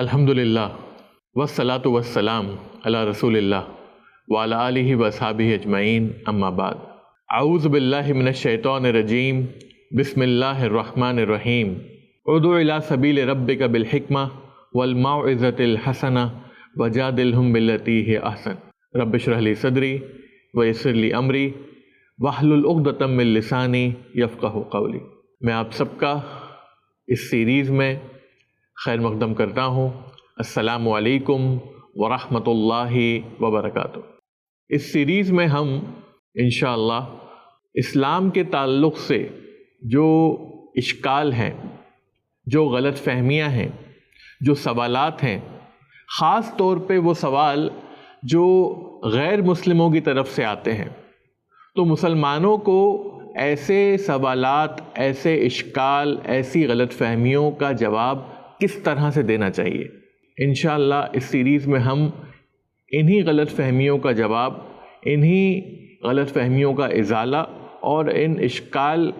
الحمدللہ والصلاة والسلام علی رسول اللہ وعلی آلہ واصحابہ اجمعین، اما بعد۔ اعوذ باللہ من الشیطان الرجیم، بسم اللہ الرحمن الرحیم۔ ادع الی سبیل ربک بالحکمہ والموعظۃ الحسنہ وجادلہم باللتی ہی احسن۔ رب اشرح لی صدری ویسر لی امری واحلل عقدۃ من لسانی یفقہوا قولی۔ میں آپ سب کا اس سیریز میں خیر مقدم کرتا ہوں۔ السلام علیکم ورحمۃ اللہ وبرکاتہ۔ اس سیریز میں ہم انشاءاللہ اسلام کے تعلق سے جو اشکال ہیں، جو غلط فہمیاں ہیں، جو سوالات ہیں، خاص طور پہ وہ سوال جو غیر مسلموں کی طرف سے آتے ہیں، تو مسلمانوں کو ایسے سوالات، ایسے اشکال، ایسی غلط فہمیوں کا جواب کس طرح سے دینا چاہیے۔ انشاءاللہ اس سیریز میں ہم انہی غلط فہمیوں کا جواب، انہی غلط فہمیوں کا ازالہ اور ان اشکال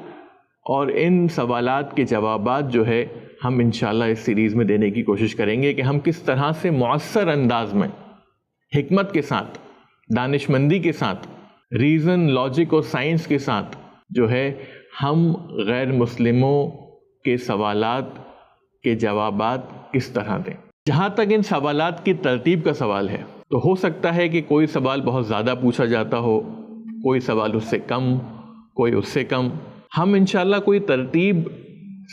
اور ان سوالات کے جوابات جو ہے ہم انشاءاللہ اس سیریز میں دینے کی کوشش کریں گے کہ ہم کس طرح سے مؤثر انداز میں، حکمت کے ساتھ، دانشمندی کے ساتھ، ریزن، لاجک اور سائنس کے ساتھ جو ہے ہم غیر مسلموں کے سوالات کے جوابات کس طرح دیں۔ جہاں تک ان سوالات کی ترتیب کا سوال ہے تو ہو سکتا ہے کہ کوئی سوال بہت زیادہ پوچھا جاتا ہو، کوئی سوال اس سے کم، کوئی اس سے کم۔ ہم انشاءاللہ کوئی ترتیب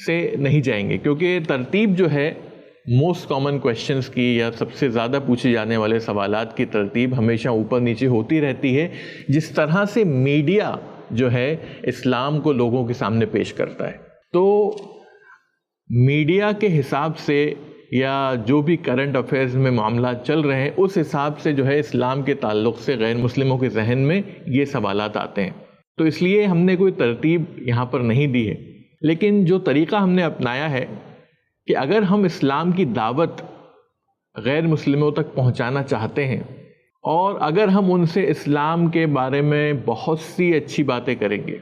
سے نہیں جائیں گے، کیونکہ ترتیب جو ہے موسٹ کامن کویشچنز کی یا سب سے زیادہ پوچھے جانے والے سوالات کی ترتیب ہمیشہ اوپر نیچے ہوتی رہتی ہے، جس طرح سے میڈیا جو ہے اسلام کو لوگوں کے سامنے پیش کرتا ہے۔ تو میڈیا کے حساب سے یا جو بھی کرنٹ افیئرز میں معاملات چل رہے ہیں، اس حساب سے جو ہے اسلام کے تعلق سے غیر مسلموں کے ذہن میں یہ سوالات آتے ہیں۔ تو اس لیے ہم نے کوئی ترتیب یہاں پر نہیں دی ہے، لیکن جو طریقہ ہم نے اپنایا ہے کہ اگر ہم اسلام کی دعوت غیر مسلموں تک پہنچانا چاہتے ہیں اور اگر ہم ان سے اسلام کے بارے میں بہت سی اچھی باتیں کریں گے،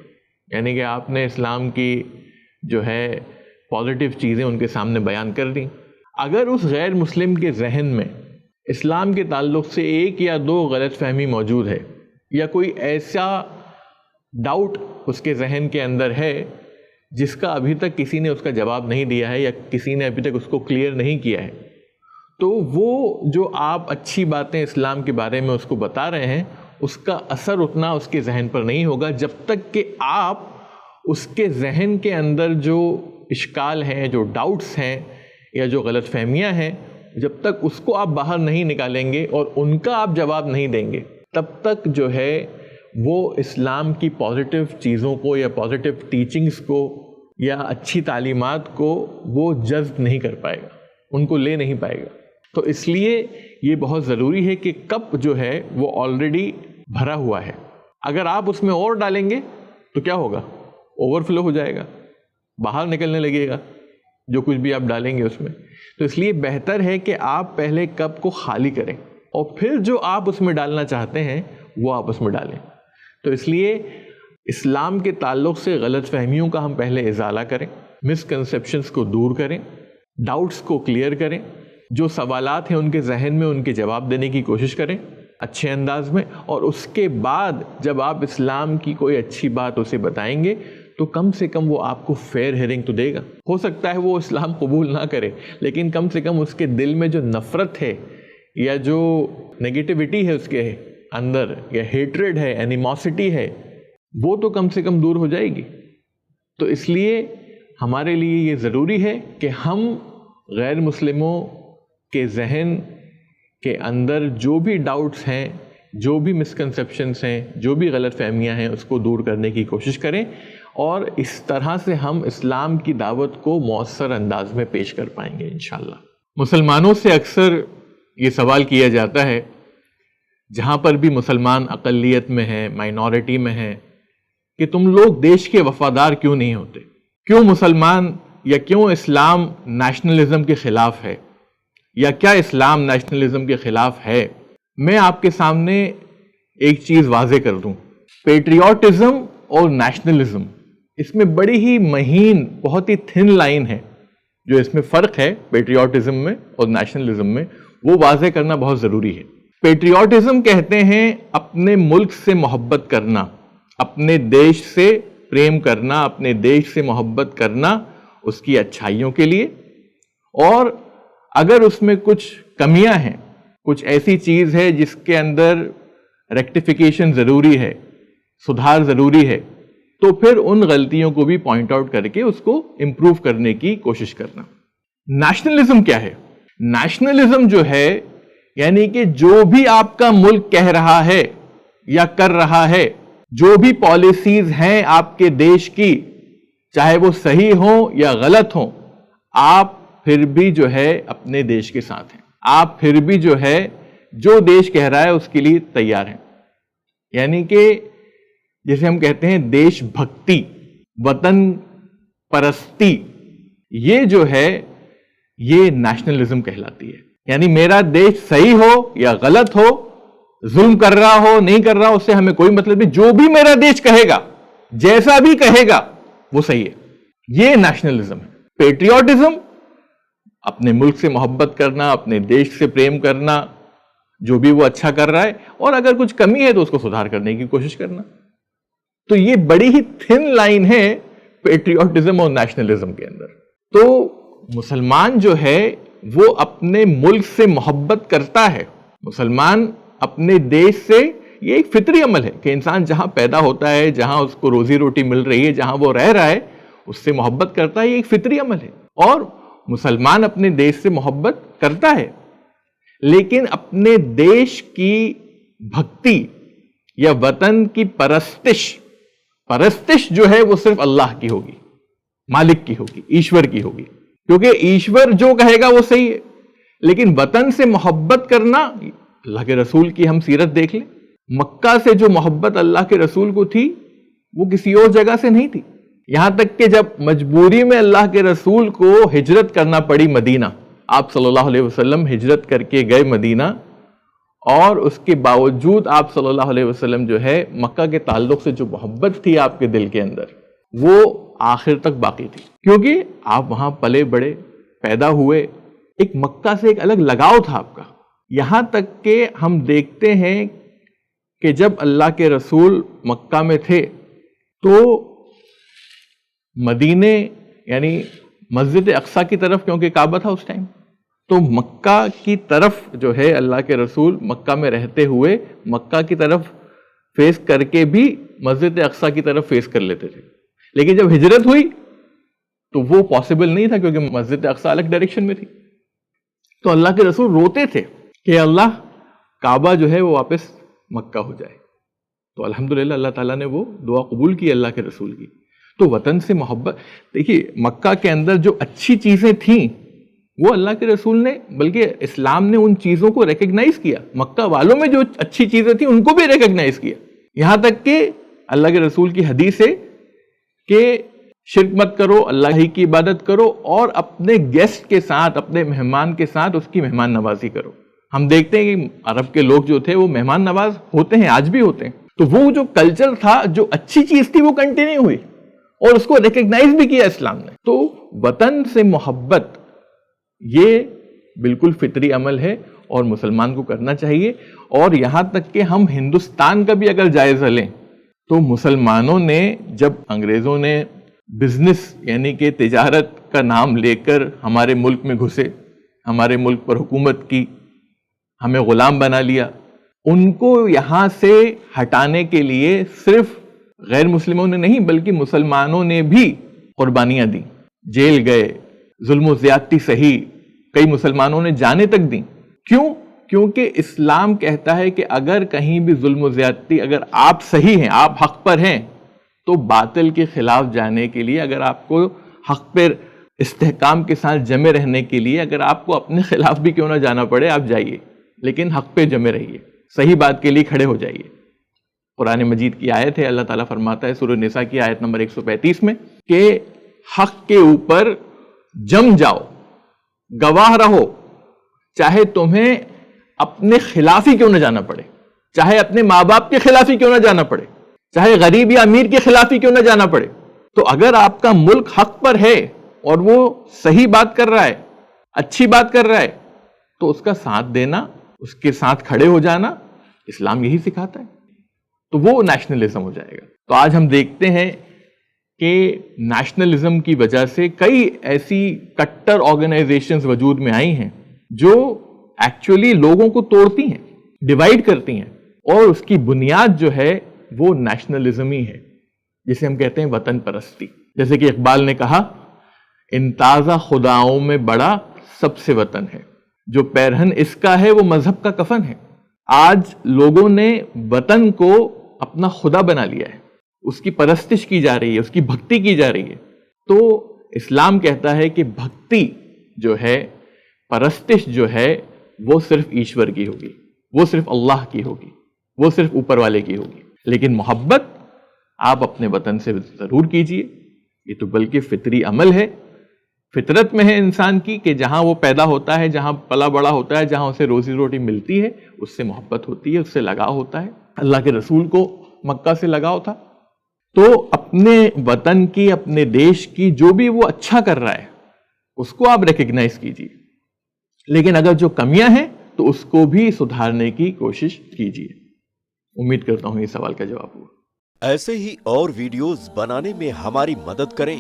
یعنی کہ آپ نے اسلام کی جو ہے پازیٹیو چیزیں ان کے سامنے بیان کر دیں، اگر اس غیر مسلم کے ذہن میں اسلام کے تعلق سے ایک یا دو غلط فہمی موجود ہے یا کوئی ایسا ڈاؤٹ اس کے ذہن کے اندر ہے جس کا ابھی تک کسی نے اس کا جواب نہیں دیا ہے یا کسی نے ابھی تک اس کو کلیئر نہیں کیا ہے، تو وہ جو آپ اچھی باتیں اسلام کے بارے میں اس کو بتا رہے ہیں، اس کا اثر اتنا اس کے ذہن پر نہیں ہوگا جب تک کہ آپ اس کے ذہن کے اندر جو اشکال ہیں، جو ڈاؤٹس ہیں یا جو غلط فہمیاں ہیں، جب تک اس کو آپ باہر نہیں نکالیں گے اور ان کا آپ جواب نہیں دیں گے، تب تک جو ہے وہ اسلام کی پازیٹیو چیزوں کو یا پازیٹیو ٹیچنگز کو یا اچھی تعلیمات کو وہ جذب نہیں کر پائے گا، ان کو لے نہیں پائے گا۔ تو اس لیے یہ بہت ضروری ہے کہ کپ جو ہے وہ آلریڈی بھرا ہوا ہے، اگر آپ اس میں اور ڈالیں گے تو کیا ہوگا؟ اوور فلو ہو جائے گا، باہر نکلنے لگے گا جو کچھ بھی آپ ڈالیں گے اس میں۔ تو اس لیے بہتر ہے کہ آپ پہلے کپ کو خالی کریں اور پھر جو آپ اس میں ڈالنا چاہتے ہیں وہ آپ اس میں ڈالیں۔ تو اس لیے اسلام کے تعلق سے غلط فہمیوں کا ہم پہلے ازالہ کریں، مسکنسیپشنز کو دور کریں، ڈاؤٹس کو کلیئر کریں، جو سوالات ہیں ان کے ذہن میں ان کے جواب دینے کی کوشش کریں اچھے انداز میں، اور اس کے بعد جب آپ اسلام کی کوئی اچھی بات اسے بتائیں گے تو کم سے کم وہ آپ کو فیئر ہیئرنگ تو دے گا۔ ہو سکتا ہے وہ اسلام قبول نہ کرے، لیکن کم سے کم اس کے دل میں جو نفرت ہے یا جو نگیٹیوٹی ہے اس کے اندر، یا ہیٹریڈ ہے، اینیموسٹی ہے، وہ تو کم سے کم دور ہو جائے گی۔ تو اس لیے ہمارے لیے یہ ضروری ہے کہ ہم غیر مسلموں کے ذہن کے اندر جو بھی ڈاؤٹس ہیں، جو بھی مسکنسیپشنس ہیں، جو بھی غلط فہمیاں ہیں، اس کو دور کرنے کی کوشش کریں، اور اس طرح سے ہم اسلام کی دعوت کو مؤثر انداز میں پیش کر پائیں گے انشاءاللہ۔ مسلمانوں سے اکثر یہ سوال کیا جاتا ہے، جہاں پر بھی مسلمان اقلیت میں ہیں، مائنورٹی میں ہیں، کہ تم لوگ دیش کے وفادار کیوں نہیں ہوتے؟ کیوں مسلمان یا کیوں اسلام نیشنلزم کے خلاف ہے؟ یا کیا اسلام نیشنلزم کے خلاف ہے؟ میں آپ کے سامنے ایک چیز واضح کر دوں، پیٹریوٹزم اور نیشنلزم، اس میں بڑی ہی مہین، بہت ہی تھن لائن ہے جو اس میں فرق ہے پیٹریوٹزم میں اور نیشنلزم میں، وہ واضح کرنا بہت ضروری ہے۔ پیٹریوٹزم کہتے ہیں اپنے ملک سے محبت کرنا، اپنے دیش سے پریم کرنا، اپنے دیش سے محبت کرنا اس کی اچھائیوں کے لیے، اور اگر اس میں کچھ کمیاں ہیں، کچھ ایسی چیز ہے جس کے اندر ریکٹیفیکیشن ضروری ہے، سدھار ضروری ہے، تو پھر ان غلطیوں کو بھی پوائنٹ آؤٹ کر کے اس کو امپروو کرنے کی کوشش کرنا۔ نیشنلزم کیا ہے؟ نیشنلزم جو ہے یعنی کہ جو بھی آپ کا ملک کہہ رہا ہے یا کر رہا ہے، جو بھی پالیسیز ہیں آپ کے دیش کی، چاہے وہ صحیح ہوں یا غلط ہوں، آپ پھر بھی جو ہے اپنے دیش کے ساتھ ہیں، آپ پھر بھی جو ہے جو دیش کہہ رہا ہے اس کے لیے تیار ہیں۔ یعنی کہ جسے ہم کہتے ہیں دیش بھکتی، وطن پرستی، یہ جو ہے یہ نیشنلزم کہلاتی ہے۔ یعنی میرا دیش صحیح ہو یا غلط ہو، ظلم کر رہا ہو نہیں کر رہا، اس سے ہمیں کوئی مطلب نہیں، جو بھی میرا دیش کہے گا، جیسا بھی کہے گا وہ صحیح ہے، یہ نیشنلزم ہے۔ پیٹریوٹزم اپنے ملک سے محبت کرنا، اپنے دیش سے پریم کرنا، جو بھی وہ اچھا کر رہا ہے، اور اگر کچھ کمی ہے تو اس کو سدھار کرنے کی کوشش کرنا۔ تو یہ بڑی ہی تھن لائن ہے پیٹریوٹزم اور نیشنلزم کے اندر۔ تو مسلمان جو ہے وہ اپنے ملک سے محبت کرتا ہے، مسلمان اپنے دیش سے، یہ ایک فطری عمل ہے کہ انسان جہاں پیدا ہوتا ہے، جہاں اس کو روزی روٹی مل رہی ہے، جہاں وہ رہ رہا ہے، اس سے محبت کرتا ہے، یہ ایک فطری عمل ہے۔ اور مسلمان اپنے دیش سے محبت کرتا ہے، لیکن اپنے دیش کی بھکتی یا وطن کی پرستش جو ہے وہ صرف اللہ کی ہوگی، مالک کی ہوگی، ایشور کی ہوگی، کیونکہ ایشور جو کہے گا وہ صحیح ہے۔ لیکن وطن سے محبت کرنا، اللہ کے رسول کی ہم سیرت دیکھ لیں، مکہ سے جو محبت اللہ کے رسول کو تھی وہ کسی اور جگہ سے نہیں تھی، یہاں تک کہ جب مجبوری میں اللہ کے رسول کو ہجرت کرنا پڑی مدینہ، آپ صلی اللہ علیہ وسلم ہجرت کر کے گئے مدینہ، اور اس کے باوجود آپ صلی اللہ علیہ وسلم جو ہے مکہ کے تعلق سے جو محبت تھی آپ کے دل کے اندر، وہ آخر تک باقی تھی، کیونکہ آپ وہاں پلے بڑے، پیدا ہوئے، ایک مکہ سے ایک الگ لگاؤ تھا آپ کا۔ یہاں تک کہ ہم دیکھتے ہیں کہ جب اللہ کے رسول مکہ میں تھے تو مدینے یعنی مسجد اقصیٰ کی طرف، کیونکہ کعبہ تھا اس ٹائم، تو مکہ کی طرف جو ہے اللہ کے رسول مکہ میں رہتے ہوئے مکہ کی طرف فیس کر کے بھی مسجد اقصیٰ کی طرف فیس کر لیتے تھے، لیکن جب ہجرت ہوئی تو وہ پاسبل نہیں تھا، کیونکہ مسجد اقصیٰ الگ ڈائریکشن میں تھی۔ تو اللہ کے رسول روتے تھے کہ اللہ کعبہ جو ہے وہ واپس مکہ ہو جائے، تو الحمدللہ اللہ تعالیٰ نے وہ دعا قبول کی اللہ کے رسول کی۔ تو وطن سے محبت، دیکھیے مکہ کے اندر جو اچھی چیزیں تھیں وہ اللہ کے رسول نے، بلکہ اسلام نے ان چیزوں کو ریکگنائز کیا، مکہ والوں میں جو اچھی چیزیں تھیں ان کو بھی ریکگنائز کیا، یہاں تک کہ اللہ کے رسول کی حدیث ہے کہ شرک مت کرو، اللہ ہی کی عبادت کرو، اور اپنے گیسٹ کے ساتھ، اپنے مہمان کے ساتھ اس کی مہمان نوازی کرو۔ ہم دیکھتے ہیں کہ عرب کے لوگ جو تھے وہ مہمان نواز ہوتے ہیں، آج بھی ہوتے ہیں، تو وہ جو کلچر تھا، جو اچھی چیز تھی، وہ کنٹینیو ہوئی اور اس کو ریکگنائز بھی کیا اسلام نے۔ تو وطن سے محبت یہ بالکل فطری عمل ہے اور مسلمان کو کرنا چاہیے۔ اور یہاں تک کہ ہم ہندوستان کا بھی اگر جائزہ لیں تو مسلمانوں نے، جب انگریزوں نے بزنس یعنی کہ تجارت کا نام لے کر ہمارے ملک میں گھسے، ہمارے ملک پر حکومت کی، ہمیں غلام بنا لیا، ان کو یہاں سے ہٹانے کے لیے صرف غیر مسلموں نے نہیں بلکہ مسلمانوں نے بھی قربانیاں دیں، جیل گئے، ظلم و زیادتی سہی، کئی مسلمانوں نے جانیں تک دیں۔ کیوں؟ کیونکہ اسلام کہتا ہے کہ اگر کہیں بھی ظلم و زیادتی، اگر آپ صحیح ہیں، آپ حق پر ہیں، تو باطل کے خلاف جانے کے لیے، اگر آپ کو حق پر استحکام کے ساتھ جمے رہنے کے لیے، اگر آپ کو اپنے خلاف بھی کیوں نہ جانا پڑے، آپ جائیے، لیکن حق پہ جمے رہیے، صحیح بات کے لیے کھڑے ہو جائیے۔ قرآن مجید کی آیت ہے، اللہ تعالیٰ فرماتا ہے سورہ نساء کی آیت نمبر 135 میں کہ حق کے اوپر جم جاؤ، گواہ رہو، چاہے تمہیں اپنے خلاف ہی کیوں نہ جانا پڑے، چاہے اپنے ماں باپ کے خلاف ہی کیوں نہ جانا پڑے، چاہے غریب یا امیر کے خلاف ہی کیوں نہ جانا پڑے۔ تو اگر آپ کا ملک حق پر ہے اور وہ صحیح بات کر رہا ہے، اچھی بات کر رہا ہے، تو اس کا ساتھ دینا، اس کے ساتھ کھڑے ہو جانا اسلام یہی سکھاتا ہے، تو وہ نیشنلزم ہو جائے گا۔ تو آج ہم دیکھتے ہیں کہ نیشنلزم کی وجہ سے کئی ایسی کٹر آرگنائزیشنز وجود میں آئی ہیں جو ایکچولی لوگوں کو توڑتی ہیں، ڈیوائیڈ کرتی ہیں، اور اس کی بنیاد جو ہے وہ نیشنلزم ہی ہے، جسے ہم کہتے ہیں وطن پرستی۔ جیسے کہ اقبال نے کہا، ان تازہ خداؤں میں بڑا سب سے وطن ہے، جو پیرہن اس کا ہے وہ مذہب کا کفن ہے۔ آج لوگوں نے وطن کو اپنا خدا بنا لیا ہے، اس کی پرستش کی جا رہی ہے، اس کی بھکتی کی جا رہی ہے۔ تو اسلام کہتا ہے کہ بھکتی جو ہے، پرستش جو ہے، وہ صرف ایشور کی ہوگی، وہ صرف اللہ کی ہوگی، وہ صرف اوپر والے کی ہوگی، لیکن محبت آپ اپنے وطن سے ضرور کیجئے۔ یہ تو بلکہ فطری عمل ہے، فطرت میں ہے انسان کی کہ جہاں وہ پیدا ہوتا ہے، جہاں پلا بڑا ہوتا ہے، جہاں اسے روزی روٹی ملتی ہے، اس سے محبت ہوتی ہے، اس سے لگاؤ ہوتا ہے۔ اللہ کے رسول کو مکہ سے لگاؤ تھا۔ تو اپنے وطن کی، اپنے دیش کی جو بھی وہ اچھا کر رہا ہے اس کو آپ ریکگنائز کیجئے، لیکن اگر جو کمیاں ہیں تو اس کو بھی سدھارنے کی کوشش کیجئے۔ امید کرتا ہوں یہ سوال کا جواب ہوا۔ ایسے ہی اور ویڈیوز بنانے میں ہماری مدد کریں۔